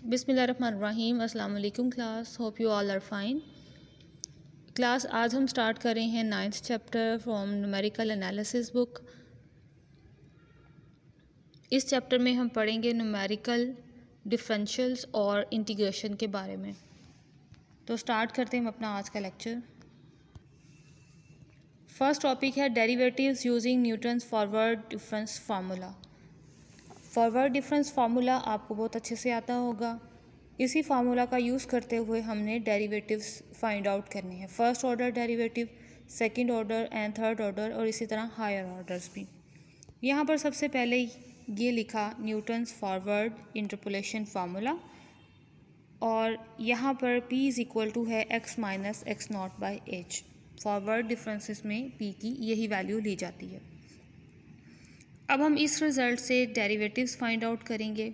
बिस्मिल्लाहिर्रहमानिर्रहीम। अस्सलाम वालेकुम class, hope you all are fine. Class आज हम स्टार्ट कर रहे हैं 9th chapter from numerical analysis book. इस चैप्टर में हम पढ़ेंगे न्यूमेरिकल डिफरेंशियल्स और इंटीग्रेशन के बारे में। तो स्टार्ट करते हैं हम अपना आज का लेक्चर। फर्स्ट टॉपिक है derivatives using Newton's forward difference formula. Forward difference formula आपको बहुत अच्छे से आता होगा। इसी फार्मूला का यूज़ करते हुए हमने डेरिवेटिव्स फाइंड आउट करने हैं। First order derivative, second order and third order और इसी तरह हायर ऑर्डर्स भी। यहाँ पर सबसे पहले ये लिखा न्यूटन्स फॉरवर्ड इंटरपोलेशन फार्मूला, और यहाँ पर P इज़ इक्वल टू है x minus x not by H. Forward differences में P की यही वैल्यू ली जाती है। अब हम इस रिज़ल्ट से डेरिवेटिव्स फाइंड आउट करेंगे।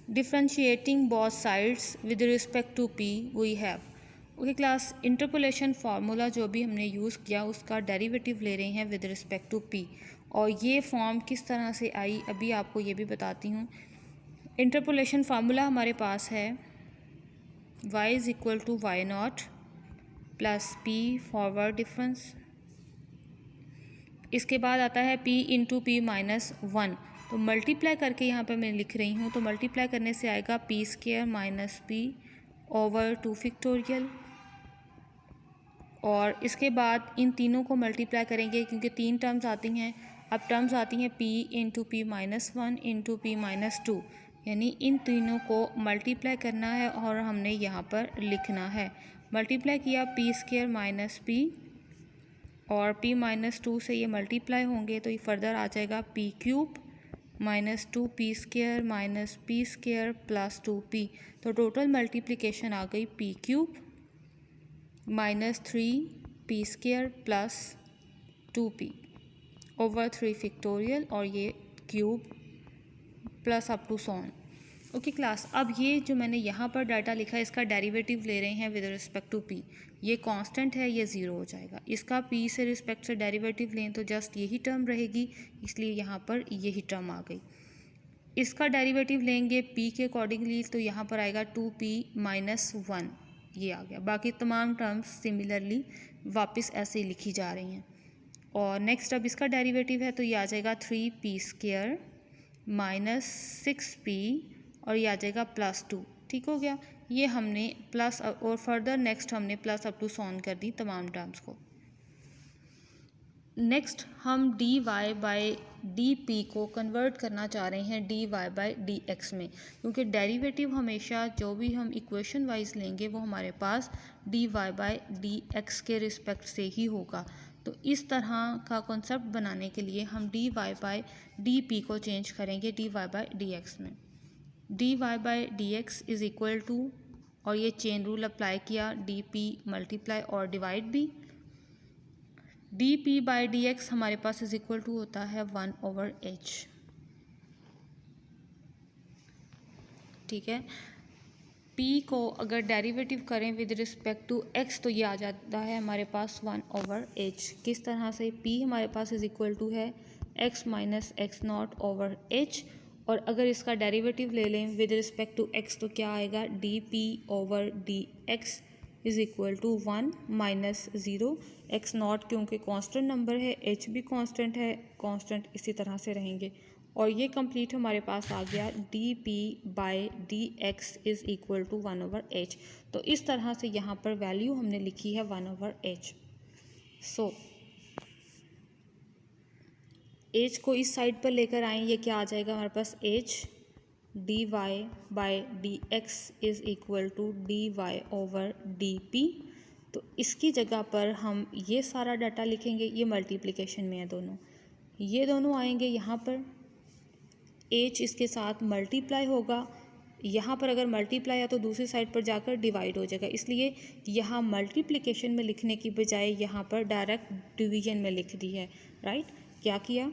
Differentiating both sides with respect to P we have. Okay class, interpolation formula जो भी हमने यूज़ किया उसका डेरिवेटिव ले रहे हैं विद रिस्पेक्ट टू P, और ये फॉर्म किस तरह से आई अभी आपको ये भी बताती हूँ। इंटरपोलेशन फार्मूला हमारे पास है y is equal to Y not plus P forward difference. इसके बाद आता है P इंटू P माइनस 1, तो मल्टीप्लाई करके यहाँ पर मैं लिख रही हूँ, तो मल्टीप्लाई करने से आएगा P square minus P over 2 factorial. और इसके बाद इन तीनों को मल्टीप्लाई करेंगे क्योंकि तीन टर्म्स आती हैं। अब टर्म्स आती हैं P into P minus 1 into P minus 2, यानी इन तीनों को मल्टीप्लाई करना है और हमने यहाँ पर लिखना है। मल्टीप्लाई किया P स्क्वायर माइनस P और P माइनस 2 से ये मल्टीप्लाई होंगे तो ये फर्दर आ जाएगा P cube minus 2P square minus P square plus 2P। तो टोटल मल्टीप्लिकेशन आ गई P cube minus 3P square plus 2P over 3 factorial, और ये cube plus up to so on. Okay class, अब ये जो मैंने यहाँ पर डाटा लिखा है इसका डेरिवेटिव ले रहे हैं विद रिस्पेक्ट टू P। ये कांस्टेंट है, ये ज़ीरो हो जाएगा। इसका P से रिस्पेक्ट से डेरिवेटिव लें तो जस्ट यही टर्म रहेगी, इसलिए यहाँ पर यही टर्म आ गई। इसका डेरिवेटिव लेंगे P के अकॉर्डिंगली तो यहाँ पर आएगा 2P माइनस 1, ये आ गया। बाकी तमाम टर्म्स सिमिलरली वापस ऐसे ही लिखी जा रही हैं। और नेक्स्ट अब इसका डेरिवेटिव है तो ये आ जाएगा 3P स्क्वायर माइनस 6P और ये आ जाएगा प्लस 2। ठीक हो गया। ये हमने प्लस और फर्दर नेक्स्ट हमने प्लस अप टू सॉन कर दी तमाम टर्म्स को। नेक्स्ट हम dy बाई dp को कन्वर्ट करना चाह रहे हैं dy बाई dx में, क्योंकि डेरिवेटिव हमेशा जो भी हम इक्वेशन वाइज लेंगे वो हमारे पास dy बाई dx के रिस्पेक्ट से ही होगा। तो इस तरह का कॉन्सेप्ट बनाने के लिए हम dy बाई dp को चेंज करेंगे dy बाई dx में। dy by dx is equal to, और ये चेन रूल अप्लाई किया, dp मल्टीप्लाई और डिवाइड भी। dp बाई dx हमारे पास इज इक्वल टू होता है 1 ओवर h। ठीक है, p को अगर डेरिवेटिव करें विद रिस्पेक्ट टू x तो ये आ जाता है हमारे पास 1 ओवर h। किस तरह से? p हमारे पास इज इक्वल टू है x minus x not over h, और अगर इसका डेरिवेटिव ले लें विद रिस्पेक्ट टू x तो क्या आएगा? dp over dx is equal to 1 minus 0 X not, क्योंकि कांस्टेंट नंबर है, h भी कांस्टेंट है, कांस्टेंट इसी तरह से रहेंगे। और ये कंप्लीट हमारे पास आ गया dp by dx is equal to 1 over h। तो इस तरह से यहाँ पर वैल्यू हमने लिखी है 1 ओवर h। सो h को इस साइड पर लेकर आएँ, ये क्या आ जाएगा हमारे पास? h dy by dx is equal to dy over dp। तो इसकी जगह पर हम ये सारा डाटा लिखेंगे, ये मल्टीप्लिकेशन में है दोनों, ये दोनों आएंगे यहाँ पर, h इसके साथ मल्टीप्लाई होगा, यहाँ पर अगर मल्टीप्लाई है तो दूसरी साइड पर जाकर डिवाइड हो जाएगा, इसलिए यहाँ मल्टीप्लिकेशन में लिखने की बजाय यहाँ पर डायरेक्ट डिवीजन में लिख दी है। राइट, क्या किया?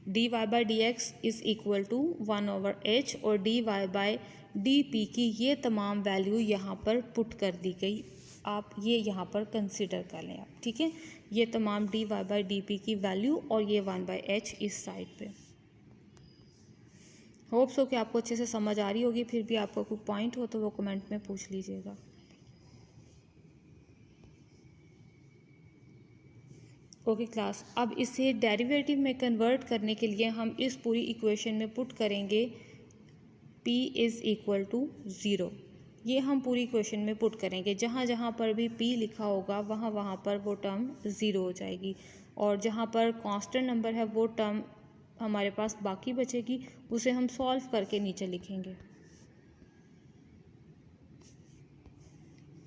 dy by dx is equal to 1 over h, और dy बाई dp की ये तमाम वैल्यू यहाँ पर पुट कर दी गई आप ये यहाँ पर कंसिडर कर लें आप, ठीक है। ये तमाम dy बाई डी की वैल्यू और ये 1/h इस साइड पे। होप सो कि आपको अच्छे से समझ आ रही होगी। फिर भी आपको कोई पॉइंट हो तो वो कमेंट में पूछ लीजिएगा। ओके क्लास, अब इसे डेरिवेटिव में कन्वर्ट करने के लिए हम इस पूरी इक्वेशन में पुट करेंगे p इज़ इक्वल टू 0। ये हम पूरी इक्वेशन में पुट करेंगे। जहाँ जहाँ पर भी p लिखा होगा वहाँ वहाँ पर वो टर्म 0 हो जाएगी, और जहाँ पर कांस्टेंट नंबर है वो टर्म हमारे पास बाकी बचेगी, उसे हम सॉल्व करके नीचे लिखेंगे।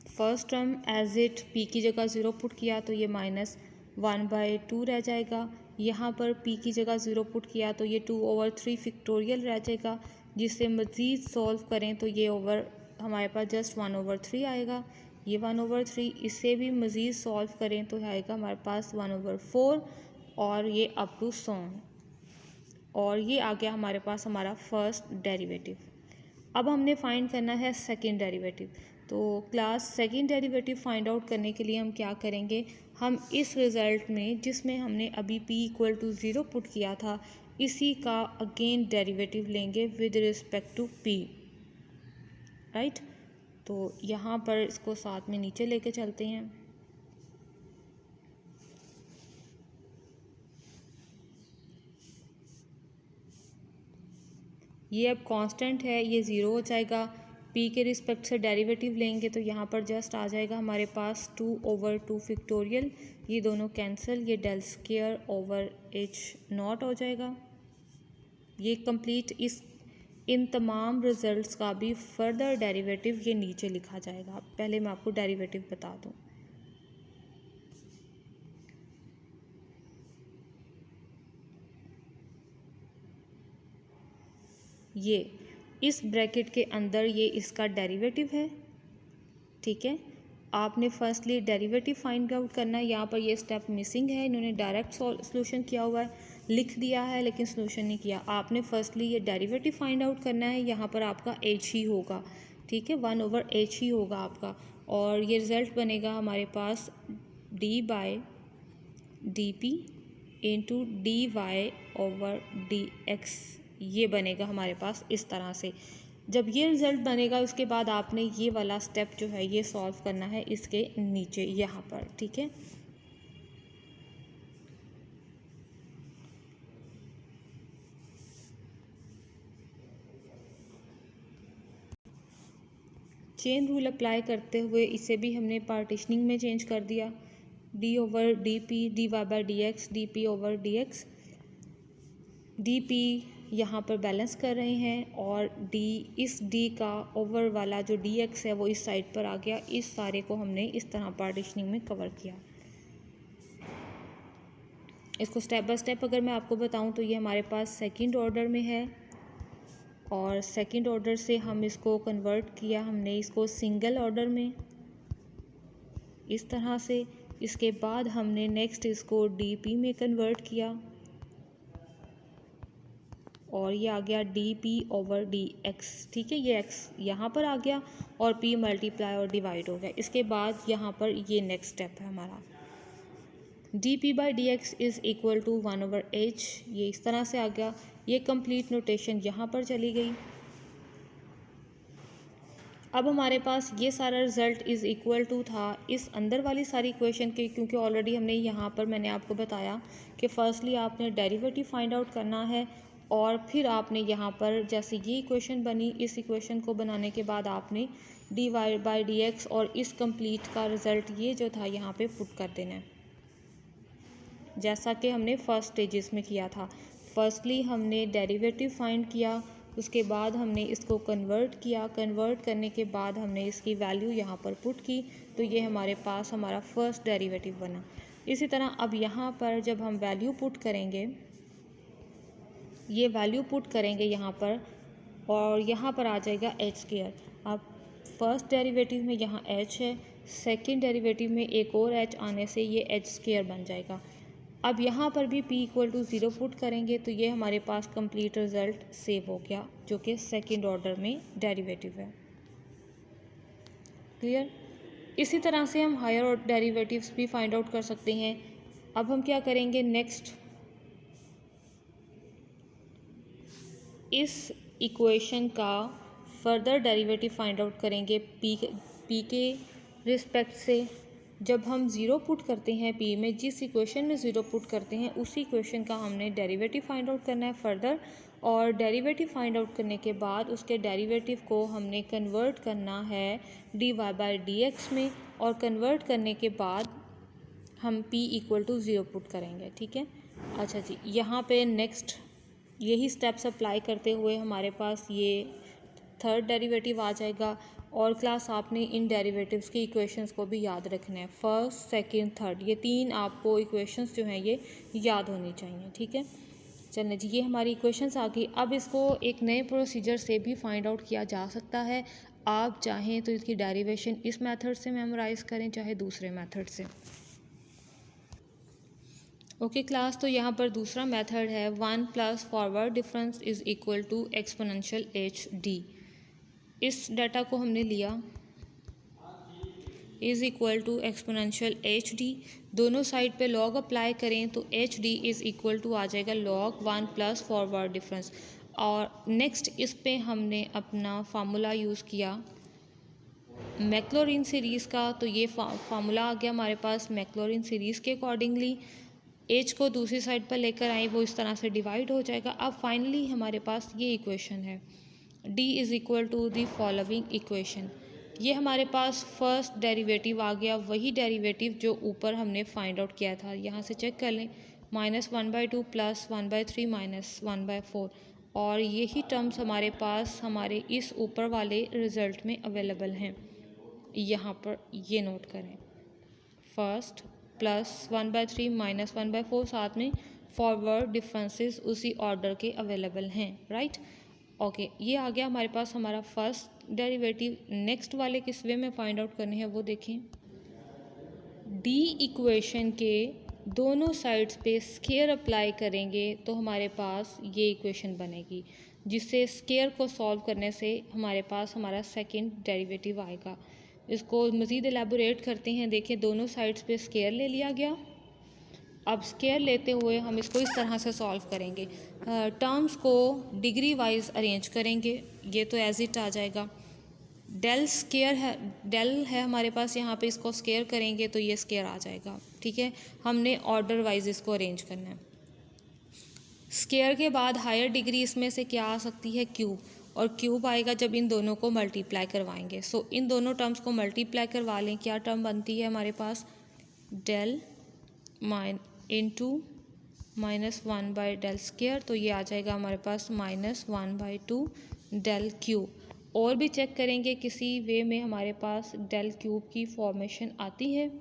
First term as it p की जगह 0 पुट किया तो ये -1/2 रह जाएगा। यहाँ पर p की जगह 0 पुट किया तो ये 2/3 फैक्टोरियल रह जाएगा। जिससे मज़ीद सॉल्व करें तो ये ओवर हमारे पास जस्ट 1/3 आएगा। ये 1/3, इससे भी मज़ीद सॉल्व करें तो आएगा हमारे पास 1/4, और ये अप टू सॉन, और ये आ गया हमारे पास हमारा फर्स्ट डेरिवेटिव। अब हमने फाइंड करना है सेकंड डेरिवेटिव। तो class second derivative find out करने के लिए हम क्या करेंगे, हम इस रिज़ल्ट में जिसमें हमने अभी p इक्वल टू 0 पुट किया था, इसी का अगेन डेरिवेटिव लेंगे with respect to p, right. तो यहाँ पर इसको साथ में नीचे लेके चलते हैं। ये अब कांस्टेंट है, ये 0 हो जाएगा। p के रिस्पेक्ट से डेरिवेटिव लेंगे तो यहाँ पर जस्ट आ जाएगा हमारे पास 2/2 फैक्टोरियल, ये दोनों कैंसिल, ये डेल स्क्वायर ओवर h0 हो जाएगा। ये कंप्लीट इन तमाम रिजल्ट्स का भी फर्दर डेरिवेटिव ये नीचे लिखा जाएगा। पहले मैं आपको डेरिवेटिव बता दूँ। ये इस ब्रैकेट के अंदर ये इसका डेरिवेटिव है, ठीक है। आपने फर्स्टली डेरिवेटिव फाइंड आउट करना है। यहाँ पर ये स्टेप मिसिंग है, इन्होंने डायरेक्ट सॉल्यूशन किया हुआ है, लिख दिया है लेकिन सॉल्यूशन नहीं किया। आपने फर्स्टली ये डेरिवेटिव फाइंड आउट करना है। यहाँ पर आपका h ही होगा, ठीक है, 1/h ही होगा आपका, और ये रिज़ल्ट बनेगा हमारे पास d by D P into dy/dx, ये बनेगा हमारे पास इस तरह से। जब ये रिज़ल्ट बनेगा उसके बाद आपने ये वाला स्टेप जो है ये सॉल्व करना है इसके नीचे यहाँ पर, ठीक है। चेन रूल अप्लाई करते हुए इसे भी हमने पार्टीशनिंग में चेंज कर दिया। d/dp dy/dx dp/dx, dp यहाँ पर बैलेंस कर रहे हैं, और इस d का ओवर वाला जो dx है वो इस साइड पर आ गया। इस सारे को हमने इस तरह पार्टीशनिंग में कवर किया। इसको स्टेप बाय स्टेप अगर मैं आपको बताऊं तो ये हमारे पास सेकंड ऑर्डर में है, और सेकंड ऑर्डर से हम इसको कन्वर्ट किया हमने इसको सिंगल ऑर्डर में इस तरह से। इसके बाद हमने नेक्स्ट इसको dp में कन्वर्ट किया, और ये आ गया dp/dx, ठीक है। ये x यहाँ पर आ गया और p मल्टीप्लाई और डिवाइड हो गया। इसके बाद यहाँ पर ये नेक्स्ट स्टेप है हमारा, dp/dx is equal to 1/h, ये इस तरह से आ गया। ये कंप्लीट नोटेशन यहाँ पर चली गई। अब हमारे पास ये सारा रिज़ल्ट इज़ इक्वल टू था इस अंदर वाली सारी इक्वेशन के, क्योंकि ऑलरेडी हमने यहाँ पर मैंने आपको बताया कि फर्स्टली आपने डेरिवेटिव फाइंड आउट करना है, और फिर आपने यहाँ पर जैसे ये इक्वेशन बनी, इस इक्वेशन को बनाने के बाद आपने dy/dx और इस कंप्लीट का रिज़ल्ट ये जो था यहाँ पे पुट कर देना है, जैसा कि हमने फर्स्ट स्टेजेस में किया था। फर्स्टली हमने डेरिवेटिव फाइंड किया, उसके बाद हमने इसको कन्वर्ट किया, कन्वर्ट करने के बाद हमने इसकी वैल्यू यहाँ पर पुट की, तो ये हमारे पास हमारा फर्स्ट डेरिवेटिव बना। इसी तरह अब यहाँ पर जब हम वैल्यू पुट करेंगे, ये वैल्यू पुट करेंगे यहाँ पर, और यहाँ पर आ जाएगा h²। अब फर्स्ट डेरिवेटिव में यहाँ h है, सेकंड डेरिवेटिव में एक और h आने से ये h² बन जाएगा। अब यहाँ पर भी p इक्वल टू 0 पुट करेंगे तो ये हमारे पास कंप्लीट रिज़ल्ट सेव हो गया, जो कि सेकंड ऑर्डर में डेरिवेटिव है। क्लियर। इसी तरह से हम हायर और डेरिवेटिव्स भी फाइंड आउट कर सकते हैं। अब हम क्या करेंगे, नेक्स्ट इस इक्वेशन का फर्दर डेरिवेटिव फाइंड आउट करेंगे पी के रिस्पेक्ट से। जब हम ज़ीरो पुट करते हैं पी में, जिस इक्वेशन में ज़ीरो पुट करते हैं उसी इक्वेशन का हमने डेरिवेटिव फाइंड आउट करना है फर्दर, और डेरिवेटिव फाइंड आउट करने के बाद उसके डेरिवेटिव को हमने कन्वर्ट करना है D Y by D X में, और कन्वर्ट करने के बाद हम p इक्वल टू ज़ीरो पुट करेंगे। ठीक है, अच्छा जी, यहाँ पे नेक्स्ट यही स्टेप्स अप्लाई करते हुए हमारे पास ये थर्ड डेरिवेटिव आ जाएगा। और क्लास आपने इन डेरिवेटिव्स की इक्वेशंस को भी याद रखना है, फर्स्ट सेकंड थर्ड, ये तीन आपको इक्वेशंस जो हैं ये याद होनी चाहिए। ठीक है, चलिए जी, ये हमारी इक्वेशंस आ गई। अब इसको एक नए प्रोसीजर से भी फाइंड आउट किया जा सकता है। आप चाहें तो इसकी डेरिवेशन इस मेथड से मेमोराइज़ करें, चाहे दूसरे मेथड से। ओके क्लास, तो यहाँ पर दूसरा मेथड है 1 plus forward difference is equal to exponential H D. इस डाटा को हमने लिया is equal to exponential H D, दोनों साइड पे लॉग अप्लाई करें तो H D is equal to आ जाएगा लॉग 1 प्लस फॉरवर्ड डिफरेंस। और नेक्स्ट इस पे हमने अपना फार्मूला यूज़ किया मैक्लॉरिन सीरीज़ का, तो ये फार्मूला आ गया हमारे पास मैक्लॉरिन सीरीज़ के अकॉर्डिंगली। एच को दूसरी साइड पर लेकर आए, वो इस तरह से डिवाइड हो जाएगा। अब फाइनली हमारे पास ये इक्वेशन है d is equal to the following equation. ये हमारे पास फर्स्ट डेरिवेटिव आ गया, वही डेरिवेटिव जो ऊपर हमने फाइंड आउट किया था। यहाँ से चेक कर लें, -1/2 + 1/3 - 1/4, और यही टर्म्स हमारे पास हमारे इस ऊपर वाले रिज़ल्ट में अवेलेबल हैं। यहाँ पर ये नोट करें, फर्स्ट +1/3 - 1/4, साथ में फॉरवर्ड डिफरेंसेस उसी ऑर्डर के अवेलेबल हैं, राइट। ओके, ये आ गया हमारे पास हमारा फर्स्ट डेरिवेटिव। नेक्स्ट वाले किस वे में फाइंड आउट करने हैं वो देखें। डी इक्वेशन के दोनों साइड्स पे स्केयर अप्लाई करेंगे तो हमारे पास ये इक्वेशन बनेगी, जिससे स्केयर को सॉल्व करने से हमारे पास हमारा सेकंड डेरिवेटिव आएगा। इसको मज़ीद एलेबोरेट करते हैं। देखिए, दोनों साइड्स पे स्केयर ले लिया गया। अब स्केयर लेते हुए हम इसको इस तरह से सॉल्व करेंगे, टर्म्स को डिग्री वाइज अरेंज करेंगे। ये तो एज इट आ जाएगा, डेल स्केयर है, डेल है हमारे पास यहाँ पे, इसको स्केयर करेंगे तो ये स्केयर आ जाएगा। ठीक है, हमने ऑर्डर वाइज इसको अरेंज करना है। स्केयर के बाद हायर डिग्री इसमें से क्या आ सकती है, क्यूब, और क्यूब आएगा जब इन दोनों को मल्टीप्लाई करवाएंगे। सो इन दोनों टर्म्स को मल्टीप्लाई करवा लें, क्या टर्म बनती है हमारे पास, डेल इंटू -1/del स्केयर, तो ये आ जाएगा हमारे पास -1/2 del क्यूब। और भी चेक करेंगे किसी वे में हमारे पास डेल क्यूब की फॉर्मेशन आती है।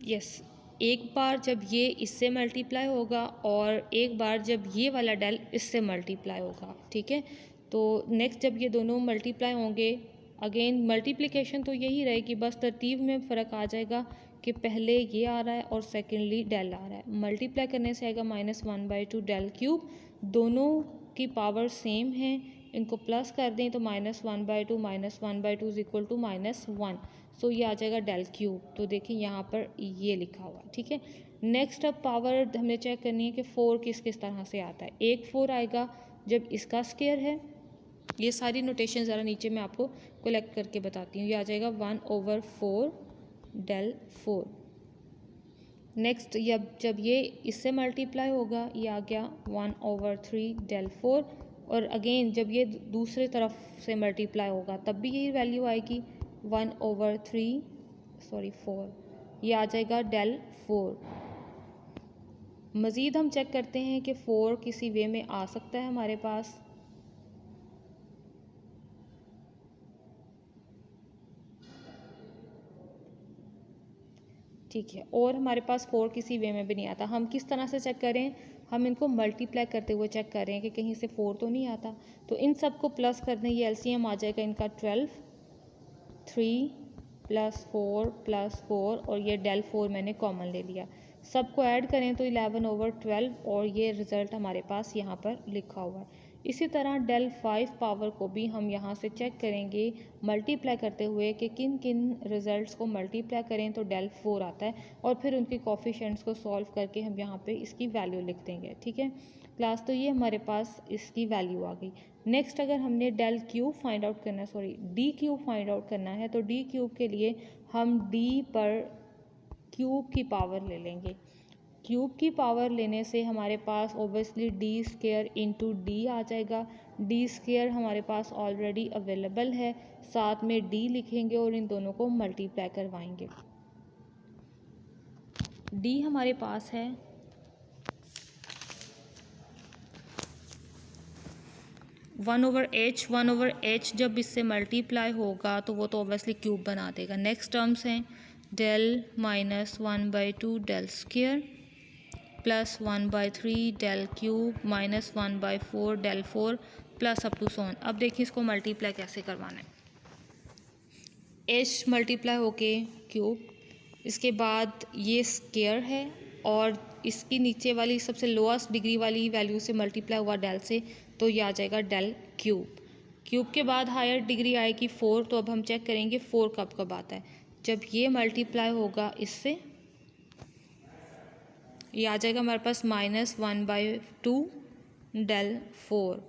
यस, एक बार जब ये इससे मल्टीप्लाई होगा और एक बार जब ये वाला डेल इससे मल्टीप्लाई होगा। ठीक है, तो नेक्स्ट जब ये दोनों मल्टीप्लाई होंगे, अगेन मल्टीप्लिकेशन तो यही रहेगी, बस तरतीब में फ़र्क आ जाएगा कि पहले ये आ रहा है और सेकेंडली डेल आ रहा है। मल्टीप्लाई करने से आएगा -1/2 डेल क्यूब, दोनों की पावर सेम है, इनको प्लस कर दें तो -1/2 -1/2 इज इक्वल टू -1, सो ये आ जाएगा डेल क्यूब। तो देखिए यहाँ पर ये लिखा हुआ, ठीक है। नेक्स्ट अब पावर हमें चेक करनी है कि 4 किस किस तरह से आता है। एक 4 आएगा जब इसका स्केयर है, ये सारी नोटेशन ज़रा नीचे मैं आपको कलेक्ट करके बताती हूँ। ये आ जाएगा 1/4 डेल 4। नेक्स्ट जब ये इससे मल्टीप्लाई होगा, ये आ गया 1/3 डेल 4, और अगेन जब ये दूसरे तरफ से मल्टीप्लाई होगा तब भी यही वैल्यू आएगी 4, ये आ जाएगा डेल 4। मज़ीद हम चेक करते हैं कि 4 किसी वे में आ सकता है हमारे पास। ठीक है, और हमारे पास 4 किसी वे में भी नहीं आता। हम किस तरह से चेक करें, हम इनको मल्टीप्लाई करते हुए चेक कर रहे हैं कि कहीं से 4 तो नहीं आता। तो इन सब को प्लस कर दें, ये एलसीएम आ जाएगा इनका 12, 3 + 4 + 4, और ये डेल 4 मैंने कॉमन ले लिया। सबको ऐड करें तो 11/12, और ये रिज़ल्ट हमारे पास यहाँ पर लिखा हुआ है। इसी तरह डेल 5 पावर को भी हम यहाँ से चेक करेंगे मल्टीप्लाई करते हुए कि किन किन रिजल्ट्स को मल्टीप्लाई करें तो डेल 4 आता है, और फिर उनके कोफिशिएंट्स को सॉल्व करके हम यहाँ पे इसकी वैल्यू लिख देंगे। ठीक है क्लास, तो ये हमारे पास इसकी वैल्यू आ गई। नेक्स्ट अगर हमने डेल क्यूब फाइंड आउट करना है, sorry D cube find out करना है, तो डी क्यूब के लिए हम डी पर क्यूब की पावर ले लेंगे। क्यूब की पावर लेने से हमारे पास obviously D square into D आ जाएगा। डी स्क्वायर हमारे पास ऑलरेडी अवेलेबल है, साथ में डी लिखेंगे और इन दोनों को मल्टीप्लाई करवाएंगे। डी हमारे पास है 1/h। 1/h जब इससे मल्टीप्लाई होगा तो वो तो ओबियसली क्यूब बना देगा। नेक्स्ट टर्म्स हैं del minus 1/2 del square plus 1/3 del cube minus 1/4 del 4 plus up to so on. अब देखिए इसको मल्टीप्लाई कैसे करवाना है। h मल्टीप्लाई होके क्यूब, इसके बाद ये स्क्वायर है और इसकी नीचे वाली सबसे लोएस्ट डिग्री वाली वैल्यू से मल्टीप्लाई हुआ डेल से, तो ये आ जाएगा डेल क्यूब। क्यूब के बाद हायर डिग्री आएगी 4, तो अब हम चेक करेंगे 4 कब कब आता है। जब ये मल्टीप्लाई होगा इससे, ये आ जाएगा हमारे पास -1/2 डेल 4,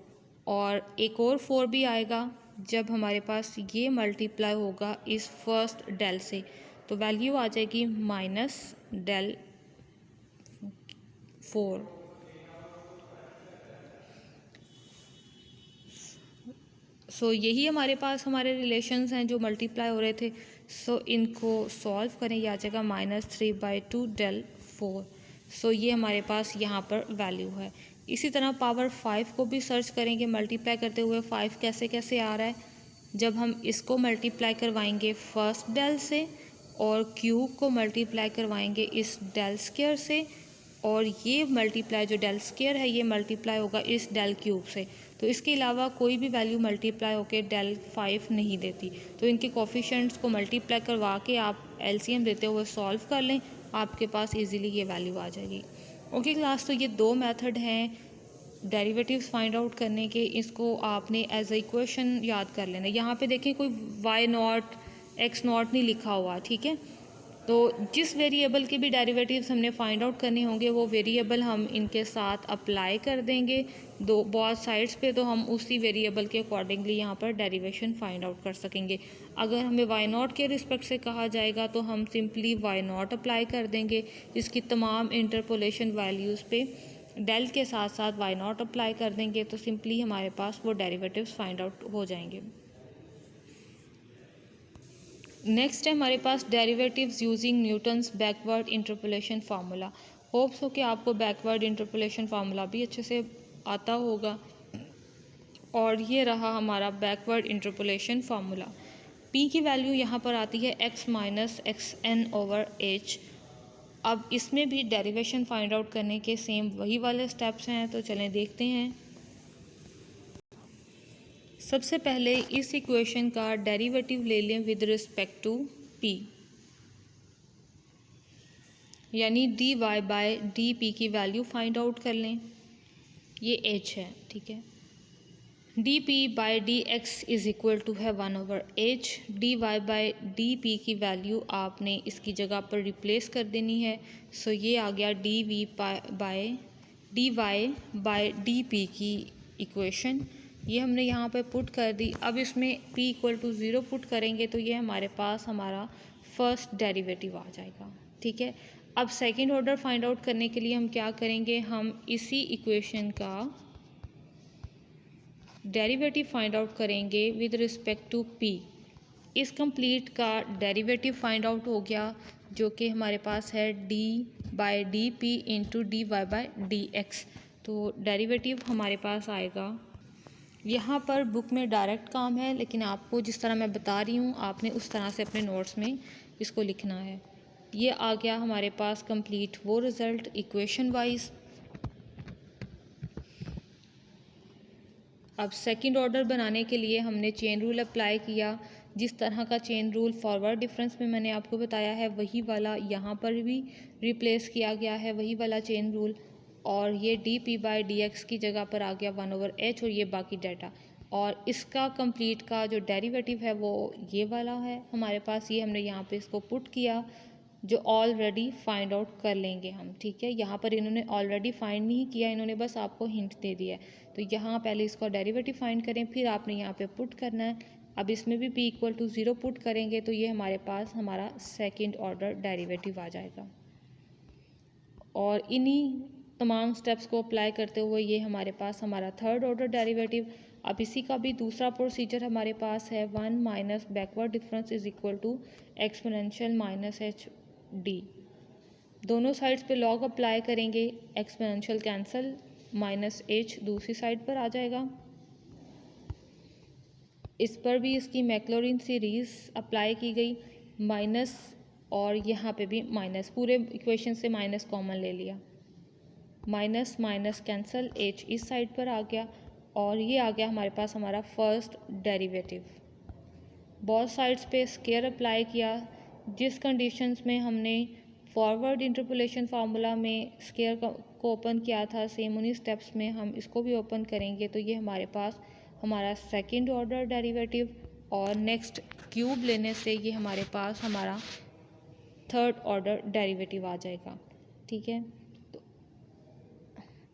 और एक और 4 भी आएगा जब हमारे पास ये मल्टीप्लाई होगा इस फर्स्ट डेल से, तो वैल्यू आ जाएगी माइनस डेल 4। सो यही हमारे पास हमारे रिलेशंस हैं जो मल्टीप्लाई हो रहे थे। सो इनको सॉल्व करें, ये आ जाएगा -3/2 डेल 4। सो ये हमारे पास यहाँ पर वैल्यू है। इसी तरह पावर 5 को भी सर्च करेंगे मल्टीप्लाई करते हुए 5 कैसे कैसे आ रहा है। जब हम इसको मल्टीप्लाई करवाएंगे फर्स्ट डेल से और क्यूब को मल्टीप्लाई करवाएंगे इस डेल स्क्वायर से, और ये मल्टीप्लाई जो डेल स्क्वायर है ये मल्टीप्लाई होगा इस डेल क्यूब से, तो इसके अलावा कोई भी वैल्यू मल्टीप्लाई होकर डेल 5 नहीं देती। तो इनके कोफिशिएंट्स को मल्टीप्लाई करवा के आप एलसीएम देते हुए सॉल्व कर लें, आपके पास इजीली ये वैल्यू आ जाएगी। ओके क्लास, तो ये दो मेथड हैं डेरिवेटिव्स फाइंड आउट करने के। इसको आपने एज ए इक्वेशन याद कर लेना। यहाँ पे देखें कोई y0 x0 नहीं लिखा हुआ, ठीक है। तो जिस वेरिएबल के भी डेरिवेटिव्स हमने फाइंड आउट करने होंगे वो वेरिएबल हम इनके साथ अप्लाई कर देंगे बहुत साइड्स पे, तो हम उसी वेरिएबल के अकॉर्डिंगली यहाँ पर डेरिवेशन फाइंड आउट कर सकेंगे। अगर हमें y0 के रिस्पेक्ट से कहा जाएगा तो हम सिंपली y0 अप्लाई कर देंगे इसकी तमाम इंटरपोलेशन वैल्यूज़ पे, डेल के साथ साथ y0 अप्लाई कर देंगे, तो सिंपली हमारे पास वो डेरिवेटिव्स फाइंड आउट हो जाएंगे। नेक्स्ट है हमारे पास derivatives using Newton's backward interpolation formula. Hopes हो कि आपको बैकवर्ड इंटरपोलेशन फार्मूला भी अच्छे से आता होगा। और ये रहा हमारा बैकवर्ड इंटरपोलेशन फार्मूला। p की वैल्यू यहाँ पर आती है x माइनस xn/h। अब इसमें भी डेरिवेशन फाइंड आउट करने के सेम वही वाले स्टेप्स हैं, तो चलें देखते हैं। सबसे पहले इस इक्वेशन का डेरिवेटिव ले लें विद रिस्पेक्ट टू p, यानी dy/dt की वैल्यू फाइंड आउट कर लें। ये h है, ठीक है। dp/dx इज इक्वल टू है 1/h। dy/dp की वैल्यू आपने इसकी जगह पर रिप्लेस कर देनी है। सो ये आ गया dy/dp की इक्वेशन, ये हमने यहाँ पे पुट कर दी। अब इसमें p = 0 पुट करेंगे तो ये हमारे पास हमारा फर्स्ट डेरिवेटिव आ जाएगा, ठीक है। अब सेकंड ऑर्डर फाइंड आउट करने के लिए हम क्या करेंगे, हम इसी इक्वेशन का डेरिवेटिव फाइंड आउट करेंगे विद रिस्पेक्ट टू p। इस कंप्लीट का डेरिवेटिव फाइंड आउट हो गया, जो कि हमारे पास है d/dp इंटू dy/dx। तो डेरिवेटिव हमारे पास आएगा, यहाँ पर बुक में डायरेक्ट काम है, लेकिन आपको जिस तरह मैं बता रही हूँ आपने उस तरह से अपने नोट्स में इसको लिखना है। ये आ गया हमारे पास कंप्लीट वो रिज़ल्ट इक्वेशन वाइज। अब सेकंड ऑर्डर बनाने के लिए हमने चेन रूल अप्लाई किया। जिस तरह का चेन रूल फॉरवर्ड डिफरेंस में मैंने आपको बताया है वही वाला यहाँ पर भी रिप्लेस किया गया है, वही वाला चेन रूल। और ये D P by D x की जगह पर आ गया 1/h और ये बाकी डाटा। और इसका कंप्लीट का जो डेरिवेटिव है वो ये वाला है हमारे पास, ये हमने यहाँ पे इसको पुट किया, जो ऑलरेडी फाइंड आउट कर लेंगे हम, ठीक है। यहाँ पर इन्होंने ऑलरेडी फाइंड नहीं किया, इन्होंने बस आपको हिंट दे दिया है। तो यहाँ पहले इसका डेरिवेटिव फाइंड करें, फिर आपने यहाँ पे पुट करना है। अब इसमें भी p इक्वल टू 0 पुट करेंगे तो ये हमारे पास हमारा सेकेंड ऑर्डर डेरिवेटिव आ जाएगा। और इन्हीं तमाम स्टेप्स को अप्लाई करते हुए ये हमारे पास हमारा थर्ड ऑर्डर डेरिवेटिव। अब इसी का भी दूसरा प्रोसीजर हमारे पास है, 1 minus backward difference is equal to exponential minus H D. दोनों साइड्स पे लॉग अप्लाई करेंगे, एक्सपोनेंशियल कैंसिल, माइनस एच दूसरी साइड पर आ जाएगा। इस पर भी इसकी मैक्लॉरिन सीरीज़ अप्लाई की गई, माइनस और यहाँ पे भी माइनस, पूरे इक्वेशन से माइनस कॉमन ले लिया, माइनस माइनस कैंसिल, एच इस साइड पर आ गया और ये आ गया हमारे पास हमारा फर्स्ट डेरिवेटिव। बोथ साइड्स पे स्क्वायर अप्लाई किया, जिस कंडीशंस में हमने फॉरवर्ड इंटरपोलेशन फार्मूला में स्क्वायर को ओपन किया था, सेम उन्हीं स्टेप्स में हम इसको भी ओपन करेंगे। तो ये हमारे पास हमारा सेकंड ऑर्डर डेरिवेटिव, और नेक्स्ट क्यूब लेने से ये हमारे पास हमारा थर्ड ऑर्डर डेरिवेटिव आ जाएगा, ठीक है। तो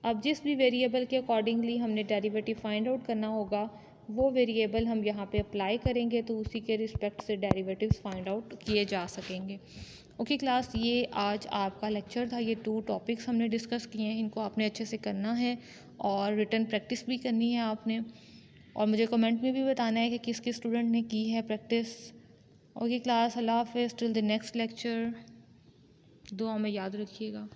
अब जिस भी वेरिएबल के अकॉर्डिंगली हमने डेरिवेटिव फाइंड आउट करना होगा, वो वेरिएबल हम यहाँ पे अप्लाई करेंगे तो उसी के रिस्पेक्ट से डेरिवेटिव्स फाइंड आउट किए जा सकेंगे। ओके क्लास, ये आज आपका लेक्चर था। ये 2 टॉपिक्स हमने डिस्कस किए हैं, इनको आपने अच्छे से करना है और रिटन प्रैक्टिस भी करनी है आपने, और मुझे कमेंट में भी बताना है कि किस किस स्टूडेंट ने की है प्रैक्टिस। ओके क्लास, अल्लाह हाफिज़, टिल द नेक्स्ट लेक्चर। दुआ में याद रखिएगा।